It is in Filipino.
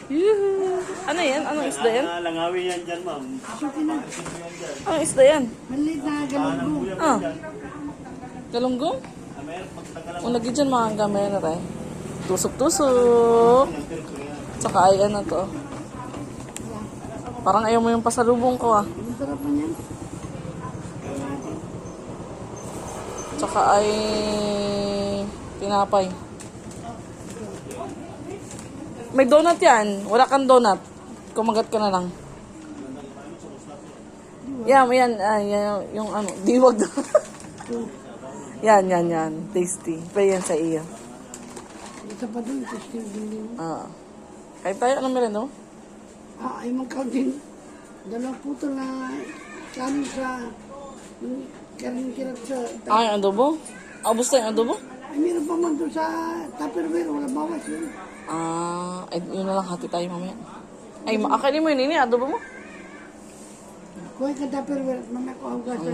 Yuhu. Ano yan? Anong isda yan? Langawi yan dyan, ma'am. Anong isda yan? Maliit na galunggo. Ah. Galunggong? O lagi dyan mga kamera eh. Tusok-tusok. Tsaka ay ano to. Parang ayaw mo yung pasalubong ko ah. Ang sarap na yan. Tsaka ay tinapay. May donut yan. Wala kang donut. Kumagat ka na lang. Yan. Yan yung ano. Diwag daw. Yan. Tasty. Pwede yan sa iyo. Isa pa doon, testing din. Ah. Kahit tayo, anong meron mo? Ay magkaunting. Dalawang puto na kanin sa karing kirap sa... Ay, adobo? Ubus tayo yung adobo? Ay, meron pa man doon sa Tupperware. Wala bawas yun. Ah, ay, yun na lang. Hati tayo mamaya. Ay, akainin mo yun, ini. Adobo mo? Kuha ka Tupperware at mamaya ko ang gasa.